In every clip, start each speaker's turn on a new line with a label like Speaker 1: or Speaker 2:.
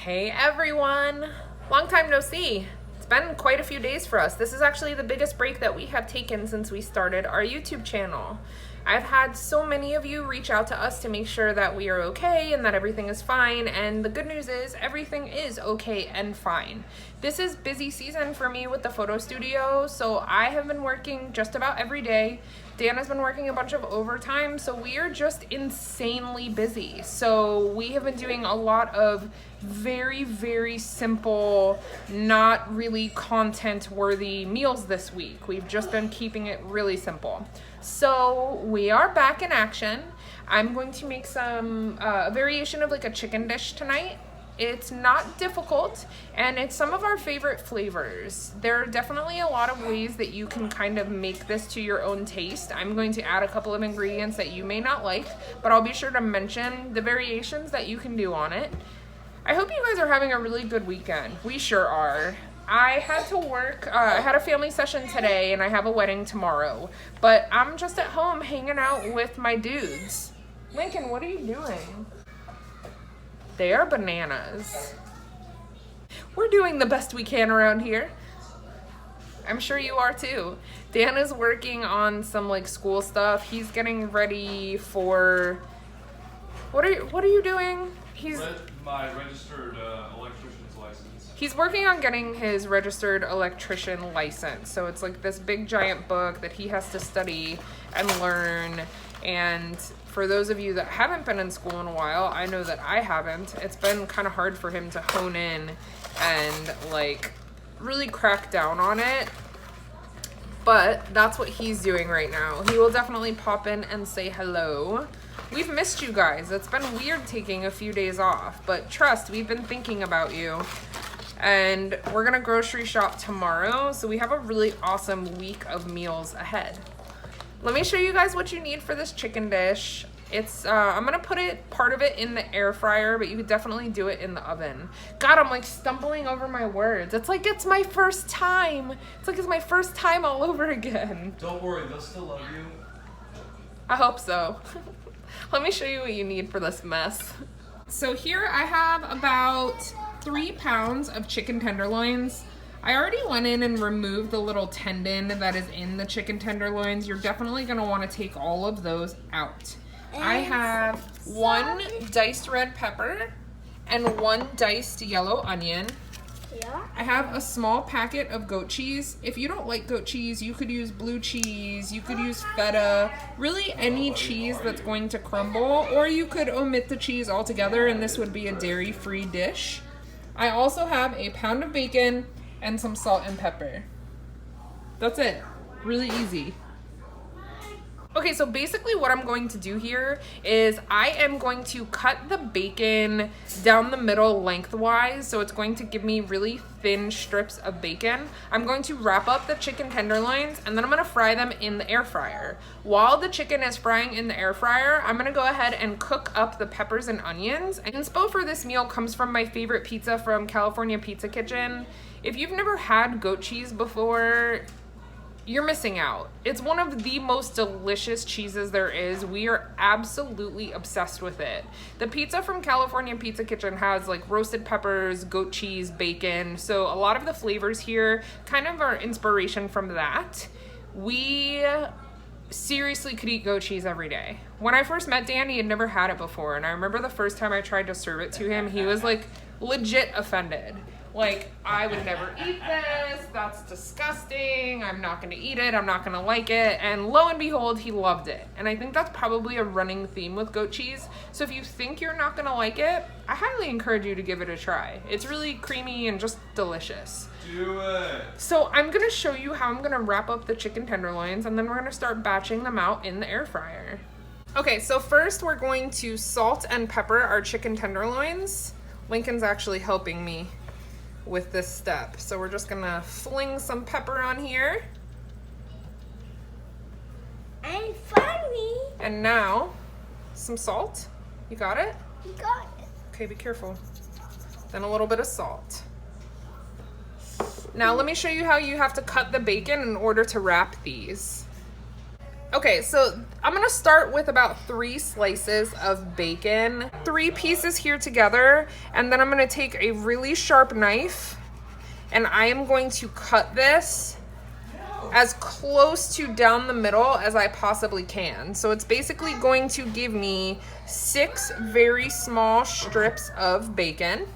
Speaker 1: Hey everyone! Long time no see. It's been quite a few days for us. This is actually the biggest break that we have taken since we started our YouTube channel. I've had so many of you reach out to us to make sure that we are okay and that everything is fine, and the good news is everything is okay and fine. This is busy season for me with the photo studio, so I have been working just about every day. Dan has been working a bunch of overtime, so we are just insanely busy. So we have been doing a lot of very simple, not really content-worthy meals this week. We've just been keeping it really simple. So we are back in action. I'm going to make some a variation of like a chicken dish tonight. It's not difficult, and it's some of our favorite flavors. There are definitely a lot of ways that you can kind of make this to your own taste. I'm going to add a couple of ingredients that you may not like, but I'll be sure to mention the variations that you can do on it. I hope you guys are having a really good weekend. We sure are. I had to work, I had a family session today, and I have a wedding tomorrow, but I'm just at home hanging out with my dudes. Lincoln, what are you doing? They are bananas. We're doing the best we can around here. I'm sure you are too. Dan is working on some like school stuff. He's getting ready for, what are you doing? He's
Speaker 2: my registered electrician's license.
Speaker 1: He's working on getting his registered electrician license. So it's like this big giant book that he has to study and learn. And for those of you that haven't been in school in a while, I know that I haven't. It's been kind of hard for him to hone in and like really crack down on it. But that's what he's doing right now. He will definitely pop in and say hello. We've missed you guys. It's been weird taking a few days off, but trust, we've been thinking about you. And we're gonna grocery shop tomorrow, so we have a really awesome week of meals ahead. Let me show you guys what you need for this chicken dish. It's I'm gonna put part of it in the air fryer, but you could definitely do it in the oven. God, I'm like stumbling over my words. It's like it's my first time. It's my first time all over again.
Speaker 2: Don't worry, they'll still love you.
Speaker 1: I hope so. Let me show you what you need for this mess. So here I have about 3 pounds of chicken tenderloins. I already went in and removed the little tendon that is in the chicken tenderloins. You're definitely gonna wanna take all of those out. I have 1 diced red pepper and 1 diced yellow onion.
Speaker 3: Yeah.
Speaker 1: I have a small packet of goat cheese. If you don't like goat cheese, you could use blue cheese, you could use feta, really any cheese that's going to crumble, or you could omit the cheese altogether and this would be a dairy-free dish. I also have a pound of bacon and some salt and pepper. That's it. Really easy. Okay, so basically what I'm going to do here is I am going to cut the bacon down the middle lengthwise, so it's going to give me really thin strips of bacon. I'm going to wrap up the chicken tenderloins, and then I'm gonna fry them in the air fryer. While the chicken is frying in the air fryer, I'm gonna go ahead and cook up the peppers and onions. And inspo for this meal comes from my favorite pizza from California Pizza Kitchen. If you've never had goat cheese before, you're missing out. It's one of the most delicious cheeses there is. We are absolutely obsessed with it. The pizza from California Pizza Kitchen has like roasted peppers, goat cheese, bacon. So a lot of the flavors here kind of are inspiration from that. We seriously could eat goat cheese every day. When I first met Dan, he had never had it before. And I remember the first time I tried to serve it to him, he was like legit offended. Like, I would never eat this, that's disgusting, I'm not gonna eat it, I'm not gonna like it, and lo and behold, he loved it. And I think that's probably a running theme with goat cheese, so if you think you're not gonna like it, I highly encourage you to give it a try. It's really creamy and just delicious.
Speaker 2: Do it!
Speaker 1: So I'm gonna show you how I'm gonna wrap up the chicken tenderloins, and then we're gonna start batching them out in the air fryer. Okay, so first we're going to salt and pepper our chicken tenderloins. Lincoln's actually helping me with this step. So we're just gonna fling some pepper on here.
Speaker 3: I'm funny.
Speaker 1: And now, some salt. You got it?
Speaker 3: You got it.
Speaker 1: Okay, be careful. Then a little bit of salt. Now let me show you how you have to cut the bacon in order to wrap these. Okay, so I'm gonna start with about 3 slices of bacon, 3 pieces here together, and then I'm gonna take a really sharp knife and I am going to cut this as close to down the middle as I possibly can. So it's basically going to give me 6 very small strips of bacon.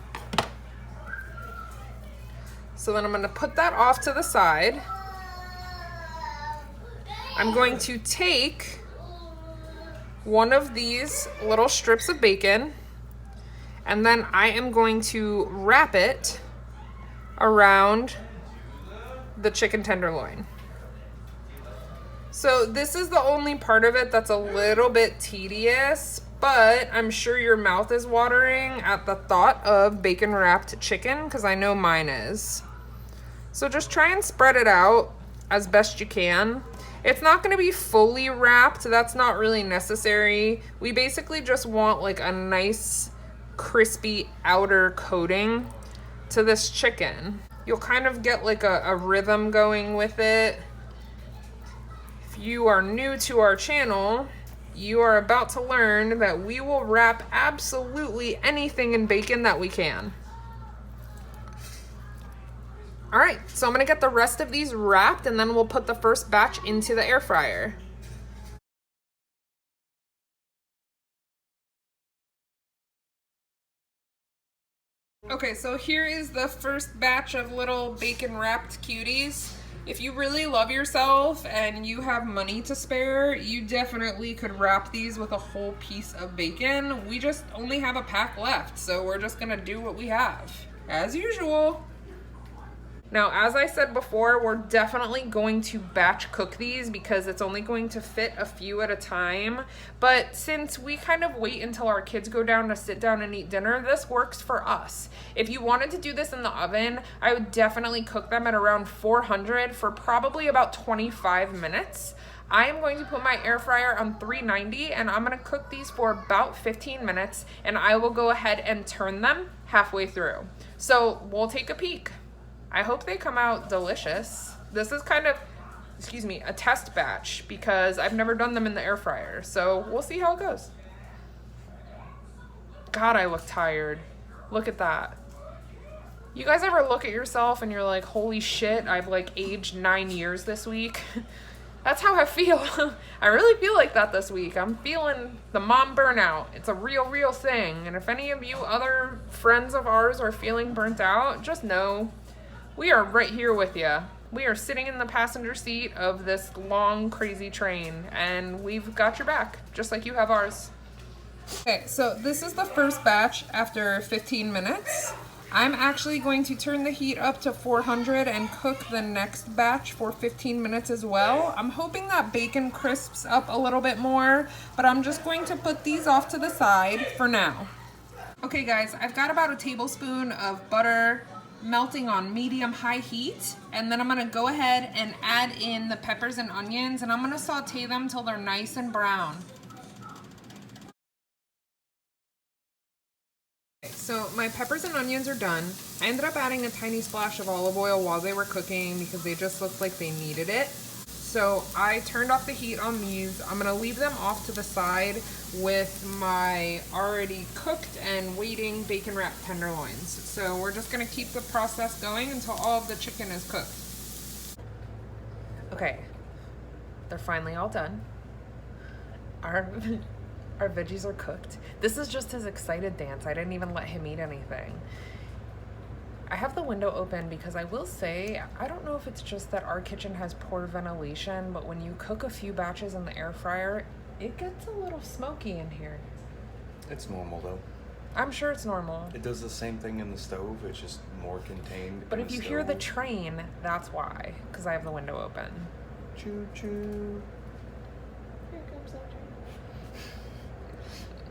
Speaker 1: So then I'm gonna put that off to the side. I'm going to take one of these little strips of bacon and then I am going to wrap it around the chicken tenderloin. So this is the only part of it that's a little bit tedious, but I'm sure your mouth is watering at the thought of bacon wrapped chicken, because I know mine is. So just try and spread it out as best you can. It's not going to be fully wrapped. That's not really necessary. We basically just want like a nice crispy outer coating to this chicken. You'll kind of get like a rhythm going with it. If you are new to our channel, you are about to learn that we will wrap absolutely anything in bacon that we can. All right, so I'm gonna get the rest of these wrapped and then we'll put the first batch into the air fryer. Okay, so here is the first batch of little bacon wrapped cuties. If you really love yourself and you have money to spare, you definitely could wrap these with a whole piece of bacon. We just only have a pack left, so we're just gonna do what we have, as usual. Now, as I said before, we're definitely going to batch cook these because it's only going to fit a few at a time. But since we kind of wait until our kids go down to sit down and eat dinner, this works for us. If you wanted to do this in the oven, I would definitely cook them at around 400 for probably about 25 minutes. I am going to put my air fryer on 390 and I'm gonna cook these for about 15 minutes and I will go ahead and turn them halfway through. So we'll take a peek. I hope they come out delicious. This is kind of, a test batch because I've never done them in the air fryer. So we'll see how it goes. God, I look tired. Look at that. You guys ever look at yourself and you're like, holy shit, I've like aged 9 years this week? That's how I feel. I really feel like that this week. I'm feeling the mom burnout. It's a real thing. And if any of you other friends of ours are feeling burnt out, just know we are right here with you. We are sitting in the passenger seat of this long, crazy train, and we've got your back, just like you have ours. Okay, so this is the first batch after 15 minutes. I'm actually going to turn the heat up to 400 and cook the next batch for 15 minutes as well. I'm hoping that bacon crisps up a little bit more, but I'm just going to put these off to the side for now. Okay guys, I've got about a tablespoon of butter melting on medium-high heat, and then I'm gonna go ahead and add in the peppers and onions, and I'm gonna saute them till they're nice and brown. Okay, so my peppers and onions are done. I ended up adding a tiny splash of olive oil while they were cooking because they just looked like they needed it. So I turned off the heat on these. I'm gonna leave them off to the side with my already cooked and waiting bacon wrapped tenderloins. So we're just gonna keep the process going until all of the chicken is cooked. Okay, they're finally all done. Our veggies are cooked. This is just his excited dance. I didn't even let him eat anything. I have the window open because I will say, I don't know if it's just that our kitchen has poor ventilation, but when you cook a few batches in the air fryer, it gets a little smoky in here.
Speaker 4: It's normal though.
Speaker 1: I'm sure it's normal.
Speaker 4: It does the same thing in the stove, it's just more contained.
Speaker 1: But if you hear the train, that's why, because I have the window open.
Speaker 4: Choo choo.
Speaker 1: Here comes that train.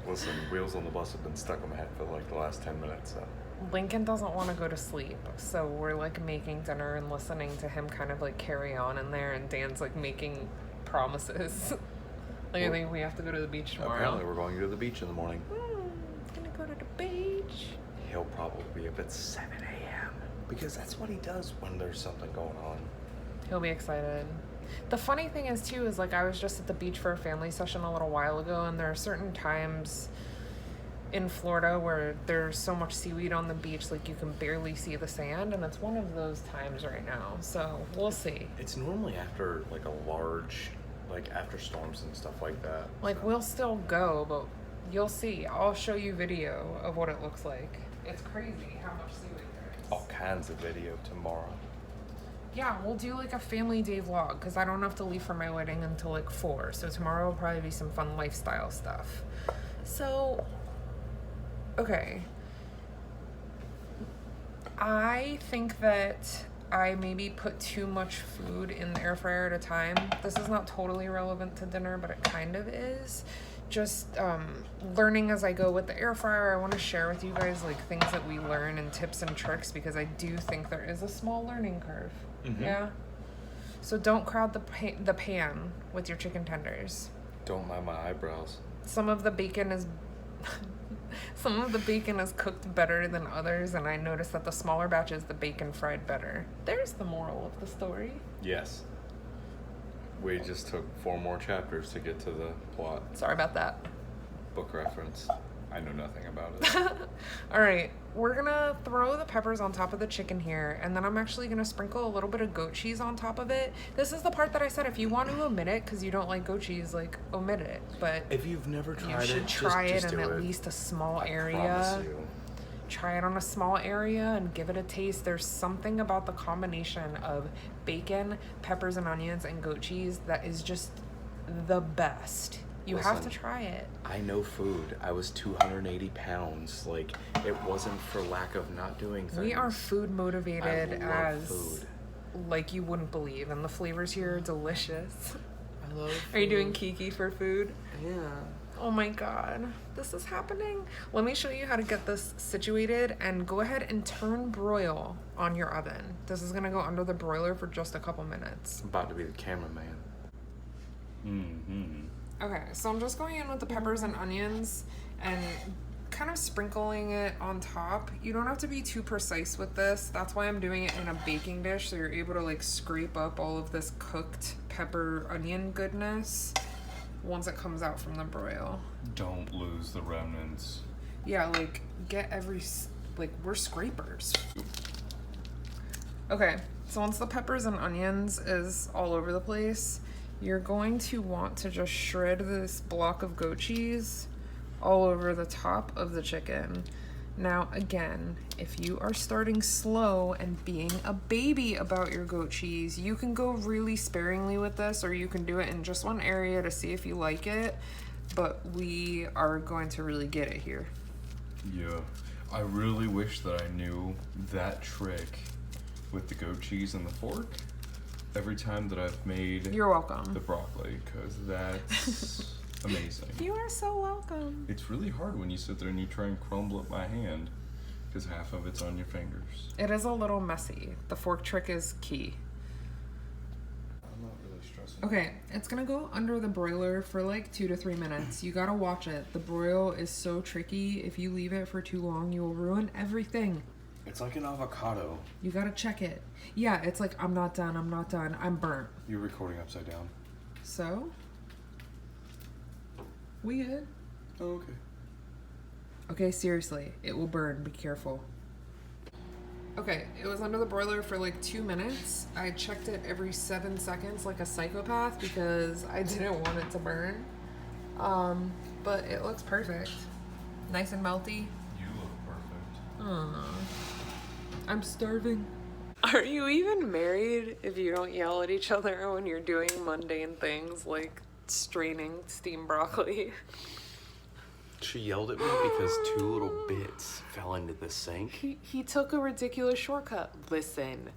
Speaker 4: Listen, wheels on the bus have been stuck on my head for like the last 10 minutes, so.
Speaker 1: Lincoln doesn't want to go to sleep, so we're like making dinner and listening to him kind of like carry on in there, and Dan's like making promises. Like, I think we have to go to the beach tomorrow.
Speaker 4: Apparently we're going to the beach in the morning.
Speaker 1: Gonna go to the beach.
Speaker 4: He'll probably be up at 7 a.m. because that's what he does when there's something going on.
Speaker 1: He'll be excited. The funny thing is too is like I was just at the beach for a family session a little while ago, and there are certain times in Florida where there's so much seaweed on the beach, like you can barely see the sand, and it's one of those times right now. So we'll see.
Speaker 4: It's normally after like a large, like after storms and stuff like that.
Speaker 1: Like we'll still go, but you'll see. I'll show you video of what it looks like. It's crazy how much seaweed there is.
Speaker 4: All kinds of video tomorrow.
Speaker 1: Yeah, we'll do like a family day vlog because I don't have to leave for my wedding until like 4. So tomorrow will probably be some fun lifestyle stuff. So, okay. I think that I maybe put too much food in the air fryer at a time. This is not totally relevant to dinner, but it kind of is. Just learning as I go with the air fryer. I want to share with you guys like things that we learn and tips and tricks because I do think there is a small learning curve. Mm-hmm. Yeah. So don't crowd the pan with your chicken tenders.
Speaker 4: Don't mind my eyebrows.
Speaker 1: Some of the bacon is cooked better than others, and I noticed that the smaller batches, the bacon fried better. There's the moral of the story.
Speaker 4: Yes. We just took 4 more chapters to get to the plot.
Speaker 1: Sorry about that.
Speaker 4: Book reference. I know nothing about it.
Speaker 1: All right, we're gonna throw the peppers on top of the chicken here, and then I'm actually gonna sprinkle a little bit of goat cheese on top of it. This is the part that I said if you want to omit it because you don't like goat cheese, like omit it. But
Speaker 4: if you've never tried
Speaker 1: you should try it in at least a small area.
Speaker 4: Promise you.
Speaker 1: Try it on a small area and give it a taste. There's something about the combination of bacon, peppers and onions, and goat cheese that is just the best. You have to try it.
Speaker 4: I know food. I was 280 pounds. Like, it wasn't for lack of not doing things.
Speaker 1: We are food motivated
Speaker 4: as food.
Speaker 1: Like you wouldn't believe, and the flavors here are delicious.
Speaker 4: I love food.
Speaker 1: Are you doing Kiki for food?
Speaker 4: Yeah.
Speaker 1: Oh my god, this is happening. Let me show you how to get this situated, and go ahead and turn broil on your oven. This is gonna go under the broiler for just a couple minutes.
Speaker 4: I'm about to be the cameraman. Mm-hmm.
Speaker 1: Okay, so I'm just going in with the peppers and onions and kind of sprinkling it on top. You don't have to be too precise with this. That's why I'm doing it in a baking dish, so you're able to like scrape up all of this cooked pepper onion goodness once it comes out from the broil.
Speaker 2: Don't lose the remnants.
Speaker 1: Yeah, like get we're scrapers. Okay, so once the peppers and onions is all over the place, you're going to want to just shred this block of goat cheese all over the top of the chicken. Now, again, if you are starting slow and being a baby about your goat cheese, you can go really sparingly with this, or you can do it in just one area to see if you like it, but we are going to really get it here.
Speaker 2: Yeah, I really wish that I knew that trick with the goat cheese and the fork every time that I've made
Speaker 1: You're welcome.
Speaker 2: the broccoli, because that's amazing.
Speaker 1: You are so welcome.
Speaker 2: It's really hard when you sit there and you try and crumble up my hand because half of it's on your fingers.
Speaker 1: It is a little messy. The fork trick is key.
Speaker 2: I'm not really stressing.
Speaker 1: Okay, it's gonna go under the broiler for like 2 to 3 minutes. You gotta watch it. The broil is so tricky. If you leave it for too long, you will ruin everything.
Speaker 4: It's like an avocado.
Speaker 1: You gotta check it. Yeah, it's like, I'm not done, I'm burnt.
Speaker 2: You're recording upside down.
Speaker 1: So? We good?
Speaker 2: Oh, okay.
Speaker 1: Okay, seriously, it will burn, be careful. Okay, it was under the broiler for like 2 minutes. I checked it every 7 seconds like a psychopath because I didn't want it to burn. But it looks perfect. Nice and melty.
Speaker 2: You look perfect.
Speaker 1: Aww. I'm starving. Are you even married if you don't yell at each other when you're doing mundane things like straining steamed broccoli?
Speaker 4: She yelled at me because 2 little bits fell into the sink.
Speaker 1: He took a ridiculous shortcut. Listen,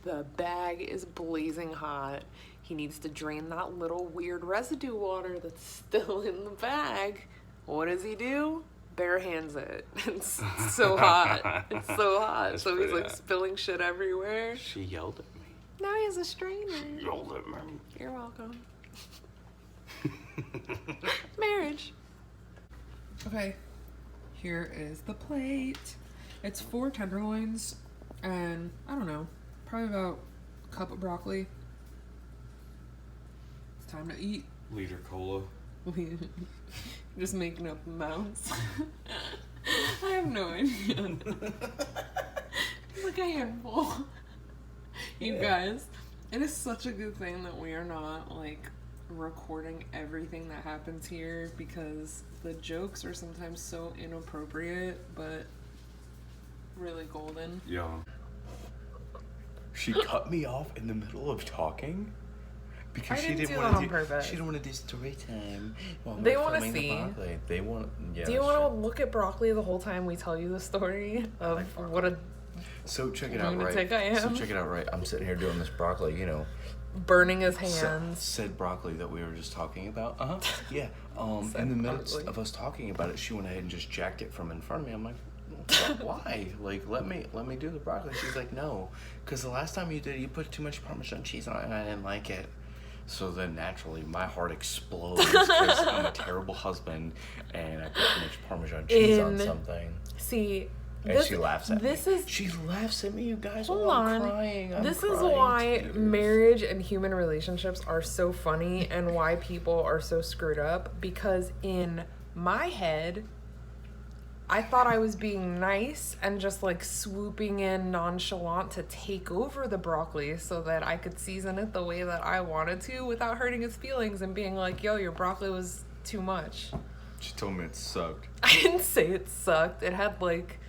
Speaker 1: the bag is blazing hot. He needs to drain that little weird residue water that's still in the bag. What does he do? Bare hands it. It's so hot. It's so hot.
Speaker 4: That's
Speaker 1: so he's
Speaker 4: pretty
Speaker 1: like
Speaker 4: hot.
Speaker 1: spilling shit everywhere.
Speaker 4: She yelled at me.
Speaker 1: Now he has a strainer.
Speaker 4: She yelled at me.
Speaker 1: You're welcome. Marriage. Okay, here is the plate. It's 4 tenderloins and I don't know, probably about a cup of broccoli. time to eat.
Speaker 2: Liter cola.
Speaker 1: Just making up amounts. I have no idea. Like a handful. You guys, it is such a good thing that we are not like recording everything that happens here, because the jokes are sometimes so inappropriate but really golden.
Speaker 2: Yeah.
Speaker 4: She cut me off in the middle of talking because
Speaker 1: I
Speaker 4: she
Speaker 1: didn't
Speaker 4: didn't
Speaker 1: do
Speaker 4: want
Speaker 1: that
Speaker 4: to
Speaker 1: on purpose.
Speaker 4: She didn't want to do story time. While
Speaker 1: They
Speaker 4: we're
Speaker 1: wanna
Speaker 4: filming the
Speaker 1: see.
Speaker 4: broccoli. They want. Yeah.
Speaker 1: Do you
Speaker 4: that's
Speaker 1: want to
Speaker 4: true.
Speaker 1: look at broccoli the whole time we tell you the story of
Speaker 4: like broccoli.
Speaker 1: what a
Speaker 4: So check it out,
Speaker 1: lunatic
Speaker 4: right?
Speaker 1: I
Speaker 4: So
Speaker 1: am?
Speaker 4: check it out, right? I'm sitting here doing this broccoli, you know.
Speaker 1: burning his hands?
Speaker 4: Said broccoli that we were just talking about. Yeah.
Speaker 1: Said
Speaker 4: In the midst
Speaker 1: broccoli.
Speaker 4: of us talking about it, she went ahead and just jacked it from in front of me. I'm like, why? Like, let me do the broccoli. She's like, no, because the last time you did, you put too much Parmesan cheese on it, and I didn't like it. So then naturally, my heart explodes because I'm a terrible husband, and I put too much Parmesan cheese on something.
Speaker 1: See,
Speaker 4: And she laughs at
Speaker 1: this
Speaker 4: me.
Speaker 1: is
Speaker 4: She laughs at me, you guys.
Speaker 1: hold
Speaker 4: while I'm
Speaker 1: on.
Speaker 4: crying. I'm
Speaker 1: This is
Speaker 4: crying
Speaker 1: why
Speaker 4: tears.
Speaker 1: marriage and human relationships are so funny and why people are so screwed up, because in my head I thought I was being nice and just like swooping in nonchalant to take over the broccoli so that I could season it the way that I wanted to without hurting his feelings and being like, yo, your broccoli was too much.
Speaker 2: She told me it sucked.
Speaker 1: I didn't say it sucked. It had like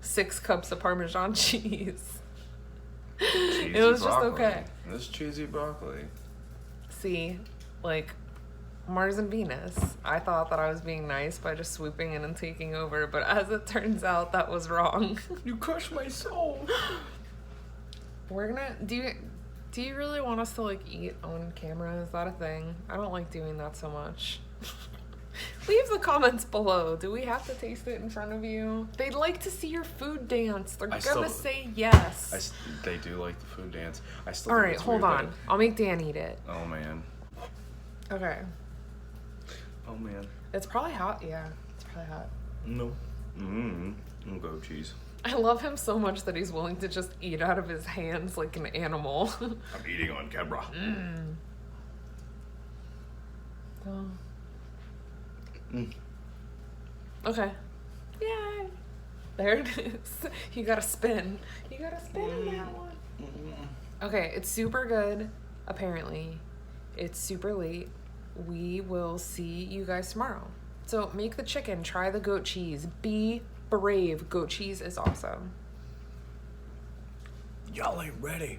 Speaker 1: 6 cups of Parmesan cheese.
Speaker 4: Cheesy
Speaker 1: It was just
Speaker 4: broccoli.
Speaker 1: okay.
Speaker 4: This cheesy broccoli.
Speaker 1: See, like Mars and Venus. I thought that I was being nice by just swooping in and taking over, but as it turns out, that was wrong.
Speaker 4: You crushed my soul.
Speaker 1: We're gonna do you really want us to like eat on camera? Is that a thing? I don't like doing that so much. Leave the comments below. Do we have to taste it in front of you? They'd like to see your food dance. They're gonna say yes.
Speaker 4: They do like the food dance. I still.
Speaker 1: All
Speaker 4: think
Speaker 1: right,
Speaker 4: it's
Speaker 1: hold
Speaker 4: weird
Speaker 1: on. I'll make Dan eat it.
Speaker 4: Oh man.
Speaker 1: Okay.
Speaker 4: Oh man.
Speaker 1: It's probably hot. Yeah, it's probably hot.
Speaker 4: No. Goat cheese.
Speaker 1: I love him so much that he's willing to just eat out of his hands like an animal.
Speaker 4: I'm eating on camera.
Speaker 1: Oh. Okay. Yay. There it is. You gotta spin. You gotta spin on that one. Okay, it's super good, apparently. It's super late. We will see you guys tomorrow. So make the chicken, try the goat cheese. Be brave. Goat cheese is awesome.
Speaker 4: Y'all ain't ready.